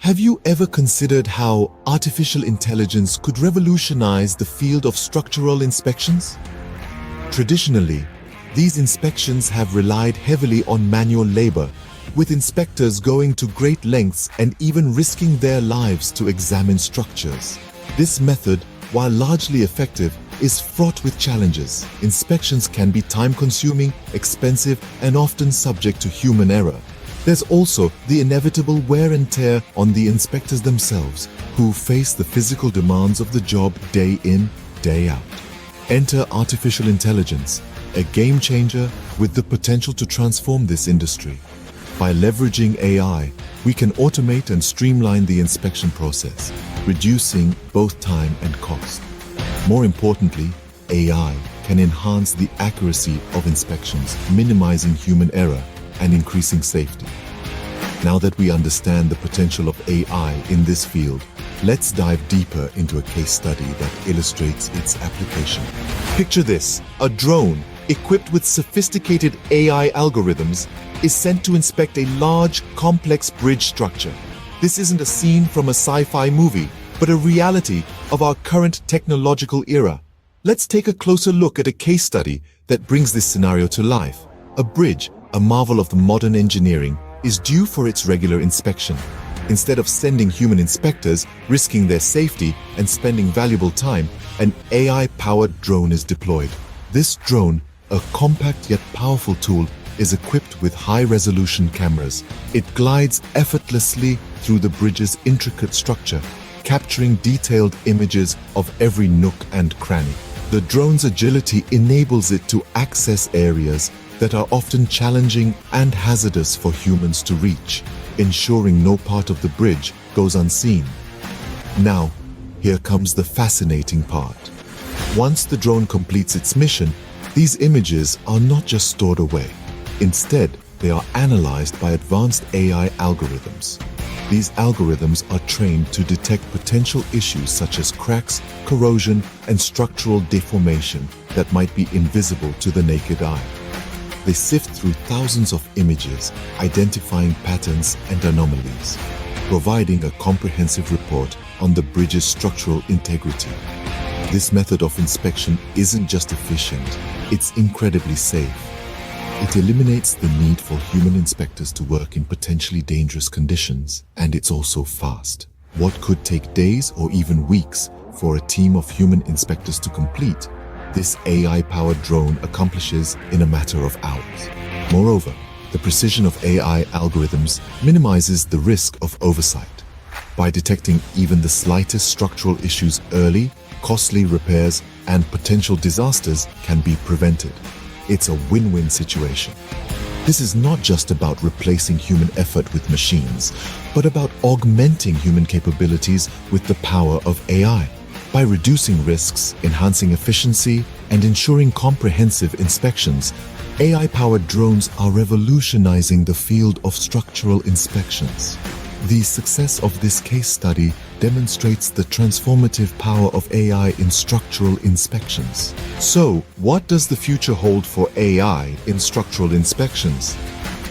Have you ever considered how artificial intelligence could revolutionize the field of structural inspections? Traditionally, these inspections have relied heavily on manual labor, with inspectors going to great lengths and even risking their lives to examine structures. This method, while largely effective, is fraught with challenges. Inspections can be time-consuming, expensive, and often subject to human error. There's also the inevitable wear and tear on the inspectors themselves, who face the physical demands of the job day in, day out. Enter artificial intelligence, a game changer with the potential to transform this industry. By leveraging AI, we can automate and streamline the inspection process, reducing both time and cost. More importantly, AI can enhance the accuracy of inspections, minimizing human error and increasing safety. Now that we understand the potential of AI in this field, let's dive deeper into a case study that illustrates its application. Picture this: a drone equipped with sophisticated AI algorithms is sent to inspect a large, complex bridge structure. This isn't a scene from a sci-fi movie, but a reality of our current technological era. Let's take a closer look at a case study that brings this scenario to life. A bridge, a marvel of the modern engineering, is due for its regular inspection. Instead of sending human inspectors, risking their safety, and spending valuable time, an AI-powered drone is deployed. This drone, a compact yet powerful tool, is equipped with high-resolution cameras. It glides effortlessly through the bridge's intricate structure, capturing detailed images of every nook and cranny. The drone's agility enables it to access areas that are often challenging and hazardous for humans to reach, ensuring no part of the bridge goes unseen. Now, here comes the fascinating part. Once the drone completes its mission, these images are not just stored away. Instead, they are analyzed by advanced AI algorithms. These algorithms are trained to detect potential issues such as cracks, corrosion, and structural deformation that might be invisible to the naked eye. They sift through thousands of images, identifying patterns and anomalies, providing a comprehensive report on the bridge's structural integrity. This method of inspection isn't just efficient, it's incredibly safe. It eliminates the need for human inspectors to work in potentially dangerous conditions, and it's also fast. What could take days or even weeks for a team of human inspectors to complete, this AI-powered drone accomplishes in a matter of hours. Moreover, the precision of AI algorithms minimizes the risk of oversight. By detecting even the slightest structural issues early, costly repairs and potential disasters can be prevented. It's a win-win situation. This is not just about replacing human effort with machines, but about augmenting human capabilities with the power of AI. By reducing risks, enhancing efficiency, and ensuring comprehensive inspections, AI-powered drones are revolutionizing the field of structural inspections. The success of this case study demonstrates the transformative power of AI in structural inspections. So, what does the future hold for AI in structural inspections?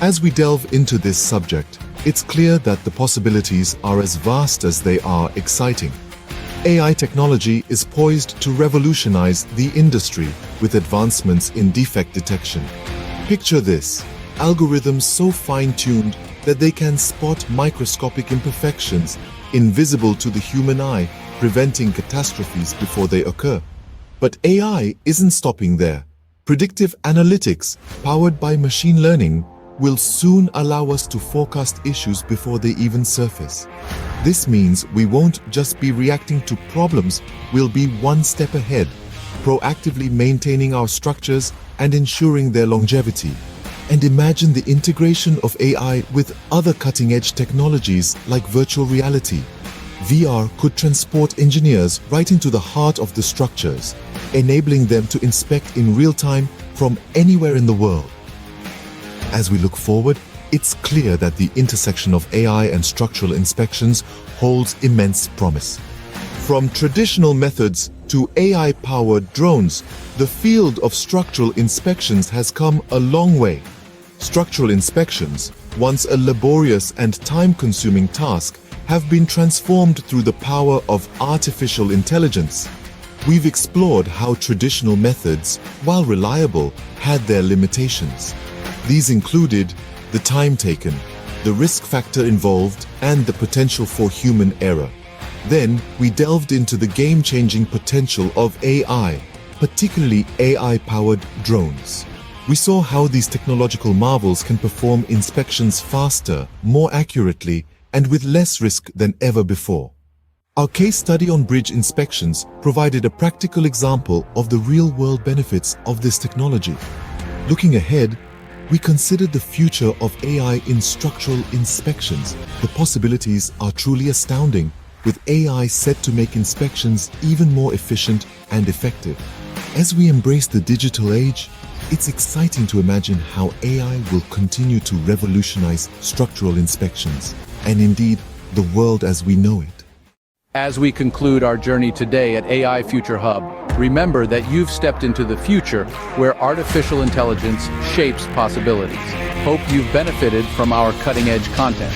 As we delve into this subject, it's clear that the possibilities are as vast as they are exciting. AI technology is poised to revolutionize the industry with advancements in defect detection. Picture this: algorithms so fine-tuned that they can spot microscopic imperfections invisible to the human eye, preventing catastrophes before they occur. But AI isn't stopping there. Predictive analytics, powered by machine learning, will soon allow us to forecast issues before they even surface. This means we won't just be reacting to problems, we'll be one step ahead, proactively maintaining our structures and ensuring their longevity. And imagine the integration of AI with other cutting-edge technologies like virtual reality. VR could transport engineers right into the heart of the structures, enabling them to inspect in real time from anywhere in the world. As we look forward, it's clear that the intersection of AI and structural inspections holds immense promise. From traditional methods to AI-powered drones, the field of structural inspections has come a long way. Structural inspections, once a laborious and time-consuming task, have been transformed through the power of artificial intelligence. We've explored how traditional methods, while reliable, had their limitations. These included the time taken, the risk factor involved, and the potential for human error. Then, we delved into the game-changing potential of AI, particularly AI-powered drones. We saw how these technological marvels can perform inspections faster, more accurately, and with less risk than ever before. Our case study on bridge inspections provided a practical example of the real-world benefits of this technology. Looking ahead, we considered the future of AI in structural inspections. The possibilities are truly astounding, with AI set to make inspections even more efficient and effective. As we embrace the digital age, it's exciting to imagine how AI will continue to revolutionize structural inspections, and indeed, the world as we know it. As we conclude our journey today at AI Future Hub, remember that you've stepped into the future where artificial intelligence shapes possibilities. Hope you've benefited from our cutting-edge content.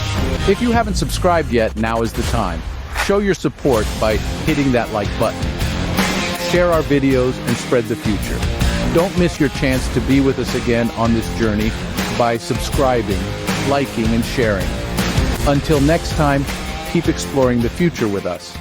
If you haven't subscribed yet, now is the time. Show your support by hitting that like button. Share our videos and spread the future. Don't miss your chance to be with us again on this journey by subscribing, liking, and sharing. Until next time, keep exploring the future with us.